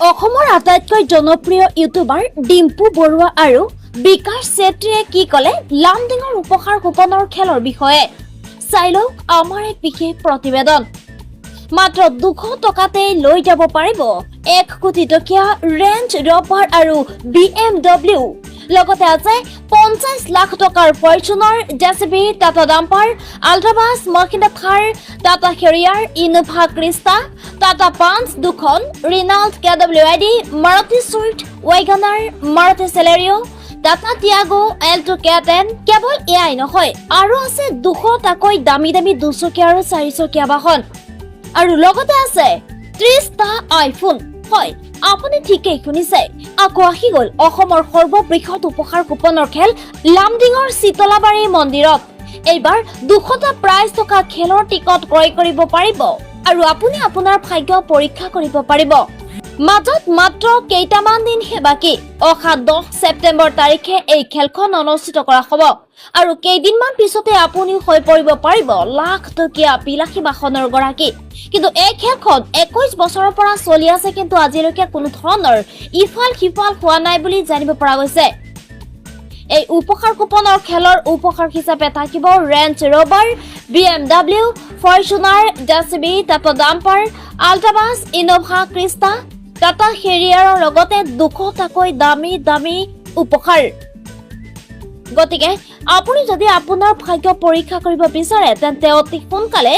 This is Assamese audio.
অসমৰ আটাইতকৈ জনপ্ৰিয় ইউটিউবাৰ ডিম্পু বৰুৱা আৰু বিকাশ চেত্ৰীয়ে কি ক'লে লামডিঙৰ উপহাৰ কুপনৰ খেলৰ বিষয়ে চাই লওক আমাৰ এক বিশেষ প্ৰতিবেদন। মাত্ৰ 200 টকাতে লৈ যাব পাৰিব 1 কোটি টকীয়া ৰেঞ্জ ৰভাৰ আৰু BMW, লগতে আছে 50 লাখ টকাৰ Fortuner, JCB, Tata dumper, ultra bus, Mahindra Thar, Tata Harrier, Innova Crysta, Tata Punch দুখন, Renault KWID, Maruti Swift, Wagon R, Maruti Celerio, Tata Tiago, Alto K10। কেৱল এয়াই নহয়, আৰু আছে 200 টাকৈ দামী দামী 2 চকীয়া আৰু 4 চকীয়া বাহন, আৰু লগতে আছে 30টা আইফোন। হয়, আপুনি ঠিকেই শুনিছে, আকৌ আহি গ'ল অসমৰ সৰ্ববৃহৎ উপহাৰ কুপনৰ খেল লামডিঙৰ শীতলাবাৰী মন্দিৰত। এইবাৰ 200টা প্ৰাইজ থকা খেলৰ টিকট ক্ৰয় কৰিব পাৰিব আৰু আপুনি আপোনাৰ ভাগ্য পৰীক্ষা কৰিব পাৰিব। মাজত মাত্ৰ কেইটামান দিনহে বাকী। অহা 10 ছেপ্টেম্বৰ তাৰিখে এই খেলখন অনুষ্ঠিত কৰা হ'ব আৰু কেইদিনমান পিছতে আপুনি হৈ পৰিব পাৰিব লাখ টকীয়া বিলাসী বাহনৰ গৰাকী। কিন্তু এই খেলখন 21 বছৰৰ পৰা চলি আছে, কিন্তু আজিলৈকে কোনো ধৰণৰ ইফাল সিফাল হোৱা নাই বুলি জানিব পৰা গৈছে। এই উপহাৰ কুপনৰ খেলৰ উপহাৰ হিচাপে থাকিব Range Rover, BMW, Fortuner, JCB, Tata dumper, ultra bus, Innova Crysta, Tata হেৰিয়াৰৰ লগতে 200 টাকৈ দামী দামী উপহাৰ। গতিকে আপুনি যদি আপোনাৰ ভাগ্য পৰীক্ষা কৰিব বিচাৰে তেন্তে অতি সোনকালে